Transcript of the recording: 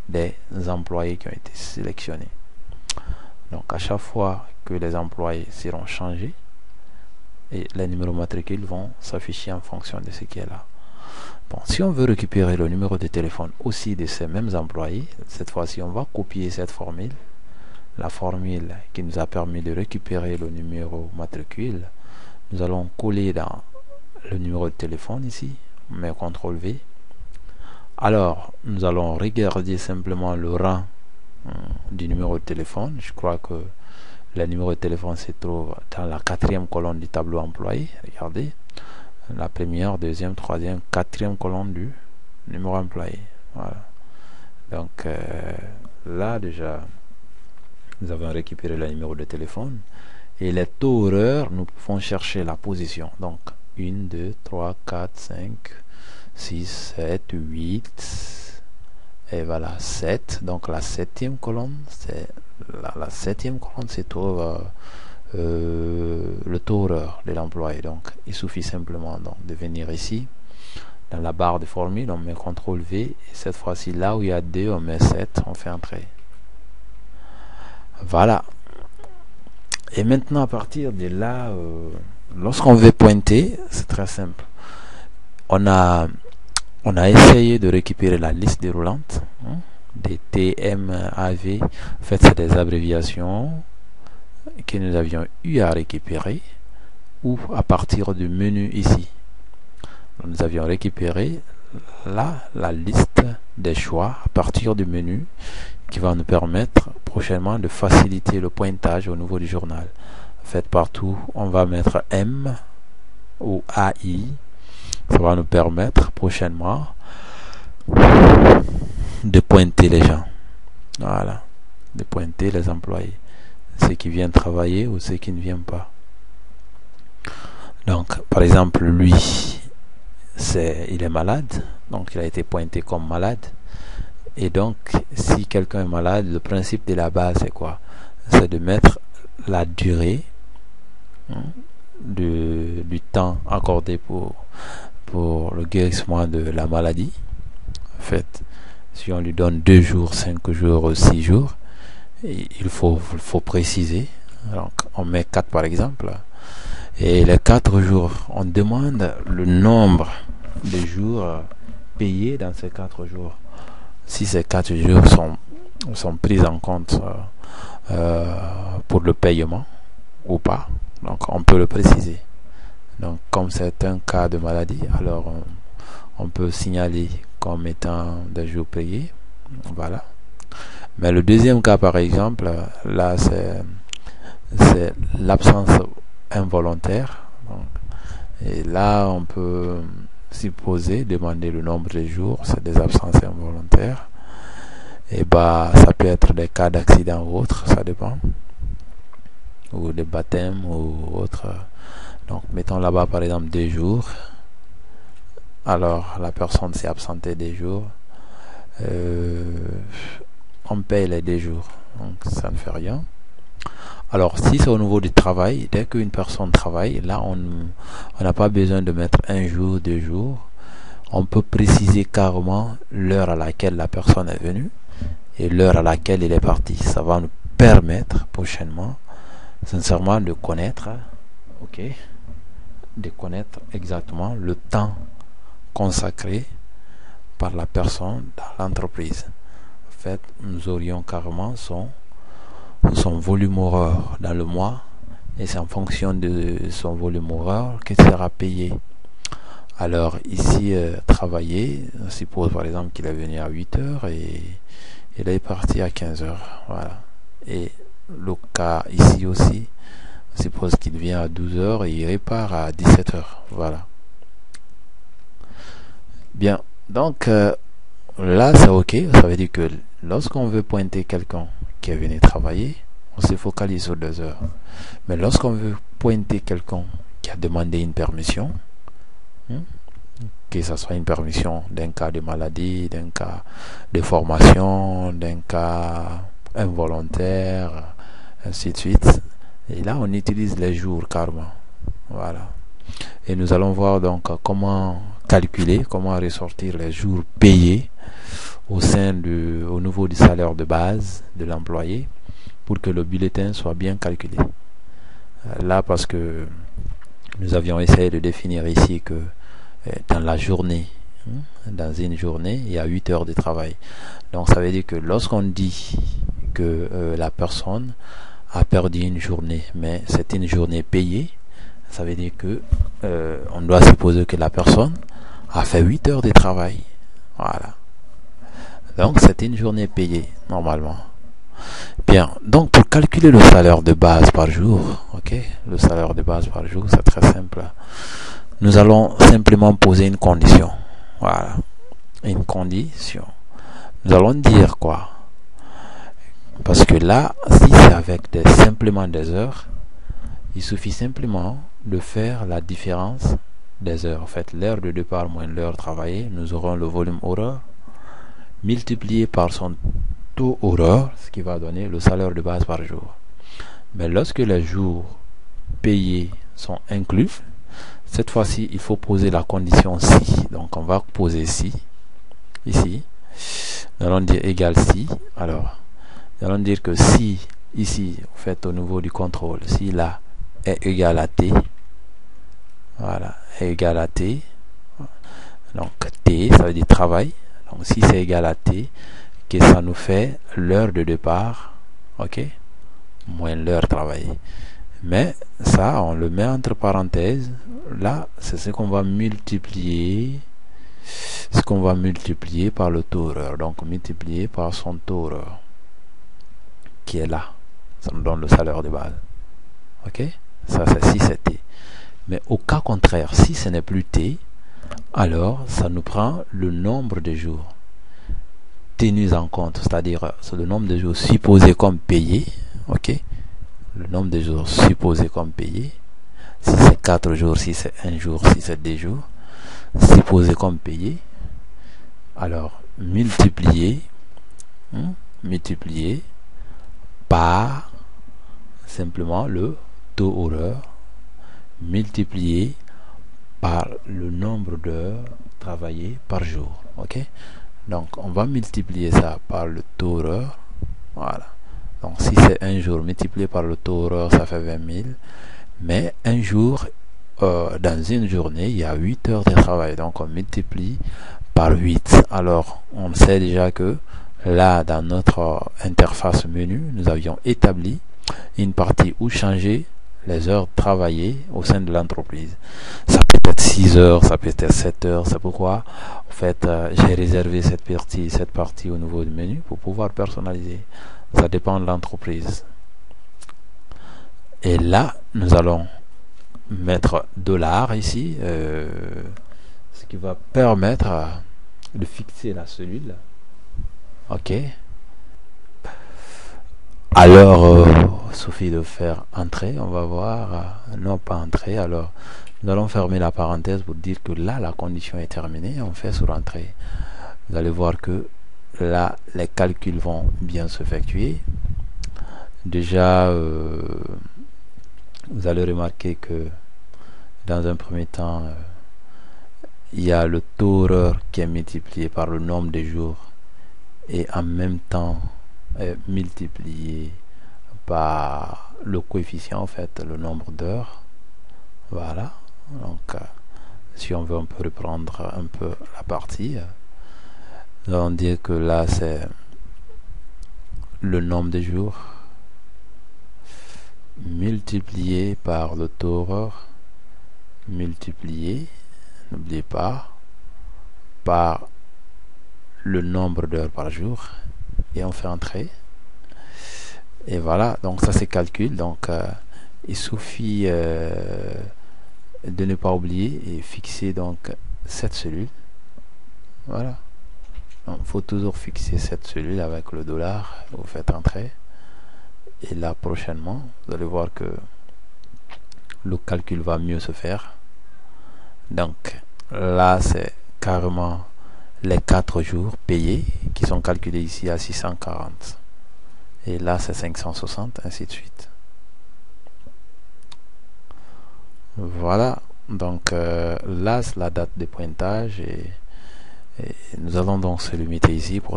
des employés qui ont été sélectionnés. Donc à chaque fois que les employés seront changés, et les numéros matricules vont s'afficher en fonction de ce qui est là. Bon, si on veut récupérer le numéro de téléphone aussi de ces mêmes employés, cette fois-ci on va copier cette formule, la formule qui nous a permis de récupérer le numéro matricule. Nous allons coller dans le numéro de téléphone ici, on met CTRL V. Alors nous allons regarder simplement le rang du numéro de téléphone. Je crois que le numéro de téléphone se trouve dans la 4e colonne du tableau employé. Regardez, la première, deuxième, troisième, 4e colonne du numéro employé. Voilà. Donc là déjà, nous avons récupéré le numéro de téléphone. Et les taux horaires, nous pouvons chercher la position. Donc 1, 2, 3, 4, 5, 6, 7, 8. Et voilà, 7. Donc la 7e colonne, c'est la 7e colonne se trouve le taux horaire de l'employé. Donc il suffit simplement donc, de venir ici dans la barre de formule, on met CTRL V et cette fois-ci là où il y a 2 on met 7, on fait entrer. Voilà. Et maintenant à partir de là, lorsqu'on veut pointer, c'est très simple. On a essayé de récupérer la liste déroulante des TMAV. En fait, c'est des abréviations que nous avions eu à récupérer ou à partir du menu ici. Nous avions récupéré là la liste des choix à partir du menu qui va nous permettre prochainement de faciliter le pointage au niveau du journal. En fait, partout, on va mettre M ou AI. Ça va nous permettre prochainement de pointer les gens. Voilà. De pointer les employés. Ceux qui viennent travailler ou ceux qui ne viennent pas. Donc, par exemple, lui, il est malade. Donc, il a été pointé comme malade. Et donc, si quelqu'un est malade, le principe de la base, c'est quoi? C'est de mettre la durée du temps accordé pour le guérissement de la maladie. En fait, si on lui donne 2 jours, 5 jours, 6 jours, il faut préciser. Donc, on met 4 par exemple. Et les 4 jours, on demande le nombre de jours payés dans ces 4 jours. Si ces 4 jours sont pris en compte pour le paiement ou pas, donc on peut le préciser. Donc comme c'est un cas de maladie, alors on peut signaler comme étant des jours payés. Voilà. Mais le deuxième cas par exemple, là c'est l'absence involontaire. Donc, et là on peut supposer, demander le nombre de jours, c'est des absences involontaires. Et ça peut être des cas d'accident ou autre, ça dépend. Ou de baptême ou autre. Donc mettons là-bas par exemple 2 jours. Alors la personne s'est absentée 2 jours. On paye les 2 jours. Donc ça ne fait rien. Alors si c'est au niveau du travail, dès qu'une personne travaille, là on n'a pas besoin de mettre 1 jour, 2 jours. On peut préciser carrément l'heure à laquelle la personne est venue et l'heure à laquelle il est parti. Ça va nous permettre prochainement, sincèrement, de connaître, de connaître exactement le temps consacré par la personne dans l'entreprise. En fait, nous aurions carrément son volume horaire dans le mois et c'est en fonction de son volume horaire qu'il sera payé. Alors ici, travailler, on suppose par exemple qu'il est venu à 8h et il est parti à 15h. Voilà. Et le cas ici aussi, on suppose qu'il vient à 12h et il repart à 17h. Voilà. Bien. Donc là c'est ok. Ça veut dire que lorsqu'on veut pointer quelqu'un qui est venu travailler, on se focalise sur 2 heures. Mais lorsqu'on veut pointer quelqu'un qui a demandé une permission, que ce soit une permission d'un cas de maladie, d'un cas de formation, d'un cas involontaire, ainsi de suite. Et là, on utilise les jours carrément. Voilà. Et nous allons voir donc comment calculer, comment ressortir les jours payés au niveau du salaire de base de l'employé pour que le bulletin soit bien calculé. Là, parce que nous avions essayé de définir ici que dans la journée, dans une journée, il y a 8 heures de travail. Donc ça veut dire que lorsqu'on dit que la personne a perdu une journée, mais c'est une journée payée, ça veut dire que on doit supposer que la personne a fait 8 heures de travail. Voilà. Donc c'est une journée payée normalement. Bien, donc pour calculer le salaire de base par jour, ok, le salaire de base par jour, c'est très simple. Nous allons simplement poser une condition. Voilà, une condition. Nous allons dire quoi? Parce que là, si c'est avec simplement des heures, il suffit simplement de faire la différence des heures. En fait, l'heure de départ moins l'heure travaillée, nous aurons le volume horaire multiplié par son taux horaire, ce qui va donner le salaire de base par jour. Mais lorsque les jours payés sont inclus, cette fois-ci, il faut poser la condition si. Donc, on va poser si, ici. Nous allons dire égal si. Alors, nous allons dire que si, ici, vous faites au niveau du contrôle, si là est égal à t, voilà, est égal à t, donc t, ça veut dire travail. Donc, si c'est égal à t, que ça nous fait l'heure de départ, ok, moins l'heure travaillée. Mais ça, on le met entre parenthèses. Là, c'est ce qu'on va multiplier. Ce qu'on va multiplier par le taux horaire. Donc, multiplier par son taux horaire. Qui est là. Ça nous donne le salaire de base. Ok? Ça, c'est si c'est T. Mais au cas contraire, si ce n'est plus T, alors ça nous prend le nombre de jours tenus en compte. C'est-à-dire, c'est le nombre de jours supposés comme payés. Ok? Le nombre de jours supposés comme payés, si c'est 4 jours, si c'est 1 jour, si c'est 2 jours, supposés comme payés, alors multiplié par simplement le taux horaire, multiplié par le nombre d'heures travaillées par jour. Ok? Donc on va multiplier ça par le taux horaire. Voilà. Donc si c'est 1 jour multiplié par le taux horaire, ça fait 20 000. Mais un jour, dans une journée, il y a 8 heures de travail. Donc on multiplie par 8. Alors on sait déjà que là, dans notre interface menu, nous avions établi une partie où changer les heures travaillées au sein de l'entreprise. Ça peut être 6 heures, ça peut être 7 heures. C'est pourquoi en fait, j'ai réservé cette partie au niveau du menu pour pouvoir personnaliser. Ça dépend de l'entreprise. Et là, nous allons mettre $ ici, ce qui va permettre de fixer la cellule. Ok. Alors, il suffit de faire entrée. On va voir. Non, pas entrée. Alors, nous allons fermer la parenthèse pour dire que là, la condition est terminée. On fait sur entrée. Vous allez voir que là, les calculs vont bien s'effectuer. Déjà, vous allez remarquer que dans un premier temps, il y a le taux horaire qui est multiplié par le nombre de jours et en même temps multiplié par le coefficient, en fait, le nombre d'heures. Voilà. Donc, si on veut, on peut reprendre un peu la partie. Nous allons dire que là, c'est le nombre de jours multiplié par le taux horaire multiplié, n'oubliez pas, par le nombre d'heures par jour, et on fait entrer. Et voilà, donc ça c'est calcul. Donc il suffit de ne pas oublier et fixer donc cette cellule. Voilà. Il faut toujours fixer cette cellule avec le $. Vous faites entrer. Et là prochainement, vous allez voir que le calcul va mieux se faire. Donc là, c'est carrément les 4 jours payés qui sont calculés ici à 640. Et là, c'est 560, ainsi de suite. Voilà. Donc là, c'est la date de pointage et nous allons donc se limiter ici pour